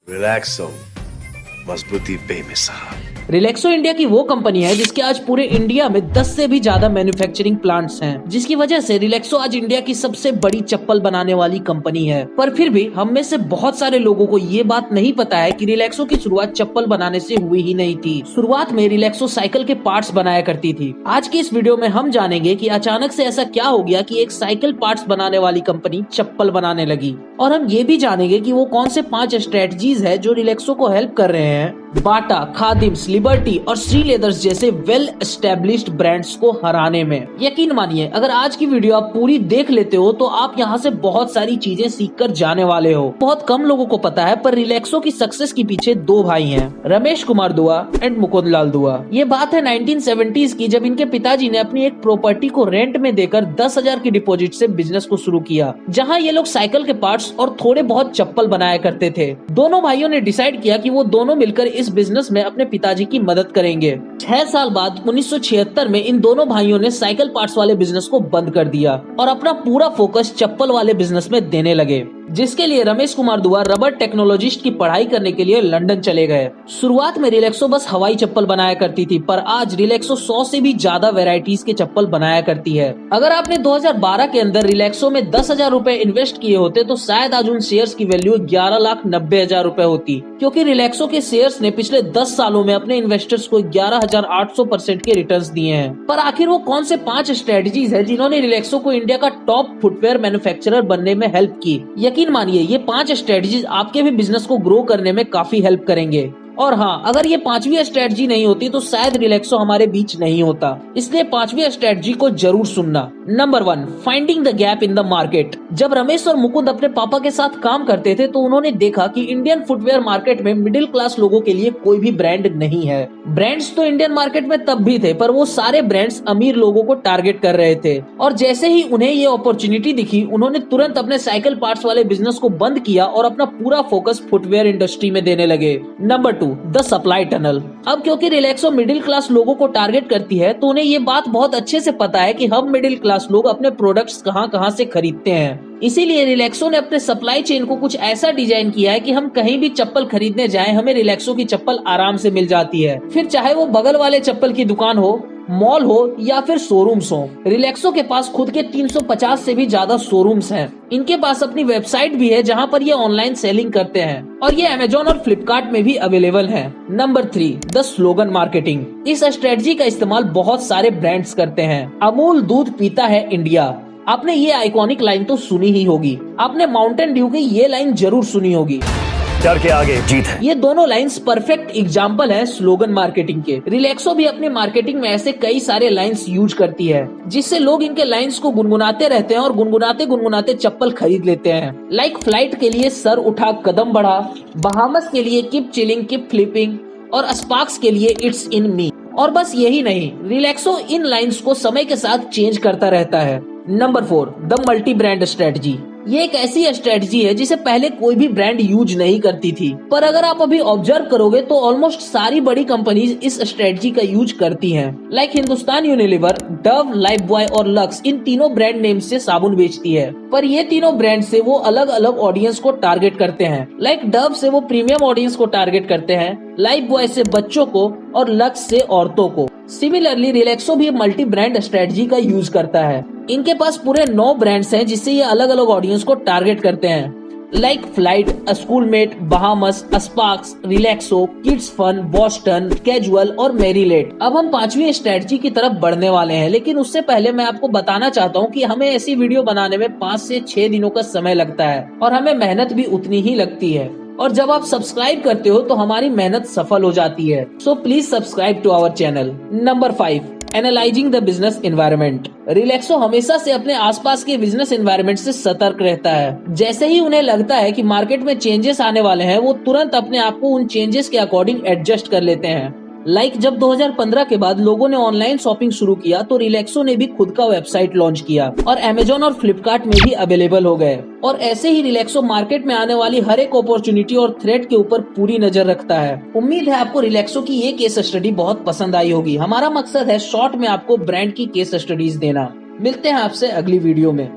रिलैक्सो, मजबूती बेमिसाल। रिलैक्सो इंडिया की वो कंपनी है जिसके आज पूरे इंडिया में 10 से भी ज्यादा मैन्युफैक्चरिंग प्लांट्स हैं, जिसकी वजह से रिलैक्सो आज इंडिया की सबसे बड़ी चप्पल बनाने वाली कंपनी है। पर फिर भी हम में से बहुत सारे लोगों को ये बात नहीं पता है कि रिलैक्सो की शुरुआत चप्पल बनाने से हुई ही नहीं थी। शुरुआत में रिलैक्सो साइकिल के पार्ट्स बनाया करती थी। आज की इस वीडियो में हम जानेंगे कि अचानक से ऐसा क्या हो गया कि एक साइकिल पार्ट्स बनाने वाली कंपनी चप्पल बनाने लगी, और हम ये भी जानेंगे कि वो कौन से 5 स्ट्रेटजीज है जो रिलैक्सो को हेल्प कर रहे हैं बाटा, खादिम्स, लिबर्टी और श्री लेदर्स जैसे वेल एस्टेब्लिश्ड ब्रांड्स को हराने में। यकीन मानिए, अगर आज की वीडियो आप पूरी देख लेते हो तो आप यहाँ से बहुत सारी चीजें सीख कर जाने वाले हो। बहुत कम लोगों को पता है, पर रिलैक्सो की सक्सेस के पीछे 2 भाई हैं, रमेश कुमार दुआ एंड मुकुंद लाल दुआ। ये बात है 1970s की, जब इनके पिताजी ने अपनी एक प्रॉपर्टी को रेंट में देकर 10,000 की डिपॉजिट से बिजनेस को शुरू किया, जहाँ ये लोग साइकिल के पार्ट्स और थोड़े बहुत चप्पल बनाया करते थे। दोनों भाइयों ने डिसाइड किया कि वो दोनों मिलकर इस बिजनेस में अपने पिताजी की मदद करेंगे। 6 साल बाद 1976 में इन दोनों भाइयों ने साइकिल पार्ट्स वाले बिजनेस को बंद कर दिया और अपना पूरा फोकस चप्पल वाले बिजनेस में देने लगे, जिसके लिए रमेश कुमार दुआ रबर टेक्नोलॉजिस्ट की पढ़ाई करने के लिए लंदन चले गए। शुरुआत में रिलैक्सो बस हवाई चप्पल बनाया करती थी, पर आज रिलैक्सो 100 से भी ज्यादा वेराइटीज के चप्पल बनाया करती है। अगर आपने 2012 के अंदर रिलैक्सो में 10,000 रूपए इन्वेस्ट किए होते तो शायद आज उन शेयर्स की वैल्यू 11,90,000 रूपए होती, क्योंकि रिलैक्सो के शेयर्स ने पिछले 10 सालों में अपने इन्वेस्टर्स को 11,800% के रिटर्न्स दिए हैं। पर आखिर वो कौन से 5 स्ट्रेटजीज है जिन्होंने रिलैक्सो को इंडिया का टॉप फुटवेयर मैन्युफैक्चरर बनने में हेल्प की? यकीन मानिए, ये 5 स्ट्रेटजीज आपके भी बिजनेस को ग्रो करने में काफी हेल्प करेंगे। और हाँ, अगर ये 5वीं स्ट्रेटजी नहीं होती तो शायद रिलैक्सो हमारे बीच नहीं होता, इसलिए 5वीं स्ट्रेटजी को जरूर सुनना। Number 1, finding the gap in the market. जब रमेश और मुकुंद अपने पापा के साथ काम करते थे तो उन्होंने देखा कि इंडियन फुटवेयर मार्केट में मिडिल क्लास लोगों के लिए कोई भी ब्रांड नहीं है। ब्रांड्स तो इंडियन मार्केट में तब भी थे, पर वो सारे ब्रांड्स अमीर लोगों को टारगेट कर रहे थे। और जैसे ही उन्हें ये अपॉर्चुनिटी दिखी, उन्होंने तुरंत अपने साइकिल पार्ट्स वाले बिजनेस को बंद किया और अपना पूरा फोकस फुटवेयर इंडस्ट्री में देने लगे। Number 2, the supply tunnel. अब क्योंकि रिलैक्सो मिडिल क्लास लोगों को टारगेट करती है, तो उन्हें ये बात बहुत अच्छे से पता है कि हम मिडिल क्लास लोग अपने प्रोडक्ट्स कहां से खरीदते हैं। इसीलिए रिलैक्सो ने अपने सप्लाई चेन को कुछ ऐसा डिजाइन किया है कि हम कहीं भी चप्पल खरीदने जाएं, हमें रिलैक्सो की चप्पल आराम से मिल जाती है। फिर चाहे वो बगल वाले चप्पल की दुकान हो, मॉल हो या फिर शोरूम्स हो। रिलैक्सो के पास खुद के 350 से भी ज्यादा शोरूम्स हैं। इनके पास अपनी वेबसाइट भी है जहां पर ये ऑनलाइन सेलिंग करते हैं, और ये अमेजोन और फ्लिपकार्ट में भी अवेलेबल है। Number 3, the slogan marketing. इस स्ट्रेटजी का इस्तेमाल बहुत सारे ब्रांड्स करते हैं। अमूल दूध पीता है इंडिया, आपने ये आइकॉनिक लाइन तो सुनी ही होगी। आपने माउंटेन ड्यू की ये लाइन जरूर सुनी होगी, डर के आगे जीत है। ये दोनों लाइंस परफेक्ट एग्जाम्पल है स्लोगन मार्केटिंग के। रिलैक्सो भी अपनी मार्केटिंग में ऐसे कई सारे लाइंस यूज करती है, जिससे लोग इनके लाइंस को गुनगुनाते रहते हैं और गुनगुनाते गुनगुनाते चप्पल खरीद लेते हैं। लाइक फ्लाइट के लिए सर उठा कदम बढ़ा, बहामस के लिए कीप चिलिंग कीप फ्लिपिंग, और स्पार्क्स के लिए इट्स इन मी। और बस यही नहीं, रिलैक्सो इन लाइंस को समय के साथ चेंज करता रहता है। Number 4, the multi brand strategy. ये एक ऐसी स्ट्रेटजी है जिसे पहले कोई भी ब्रांड यूज नहीं करती थी, पर अगर आप अभी ऑब्जर्व करोगे तो ऑलमोस्ट सारी बड़ी कंपनीज इस स्ट्रेटजी का यूज करती हैं। Like Hindustan Unilever, Dove, Lifebuoy और लक्स इन तीनों ब्रांड नेम से साबुन बेचती है, पर ये तीनों ब्रांड से वो अलग अलग ऑडियंस को टारगेट करते हैं। लाइक डव से वो प्रीमियम ऑडियंस को टारगेट करते हैं, लाइफबॉय से बच्चों को और लक्स से औरतों को। सिमिलरली रिलैक्सो भी मल्टी ब्रांड स्ट्रेटजी का यूज करता है। इनके पास पूरे 9 ब्रांड्स हैं जिससे ये अलग अलग ऑडियंस को टारगेट करते हैं। Like Flite, schoolmate, Bahamas, Sparx, Relaxo, kids fun, Boston, casual और मैरीलेट। अब हम 5वीं स्ट्रेटजी की तरफ बढ़ने वाले हैं, लेकिन उससे पहले मैं आपको बताना चाहता हूँ कि हमें ऐसी वीडियो बनाने में 5 से 6 दिनों का समय लगता है, और हमें मेहनत भी उतनी ही लगती है। और जब आप सब्सक्राइब करते हो तो हमारी मेहनत सफल हो जाती है। So please subscribe to our channel. Number 5, analysing the business environment. Relaxo हमेशा से अपने आसपास के बिजनेस एनवायरनमेंट से सतर्क रहता है। जैसे ही उन्हें लगता है कि मार्केट में चेंजेस आने वाले हैं, वो तुरंत अपने आप को उन चेंजेस के अकॉर्डिंग एडजस्ट कर लेते हैं। लाइक जब 2015 के बाद लोगों ने ऑनलाइन शॉपिंग शुरू किया तो रिलैक्सो ने भी खुद का वेबसाइट लॉन्च किया और अमेजोन और फ्लिपकार्ट में भी अवेलेबल हो गए। और ऐसे ही रिलैक्सो मार्केट में आने वाली हर एक अपॉर्चुनिटी और थ्रेट के ऊपर पूरी नजर रखता है। उम्मीद है आपको रिलैक्सो की ये केस स्टडी बहुत पसंद आई होगी। हमारा मकसद है शॉर्ट में आपको ब्रांड की केस स्टडीज देना। मिलते हैं आपसे अगली वीडियो में।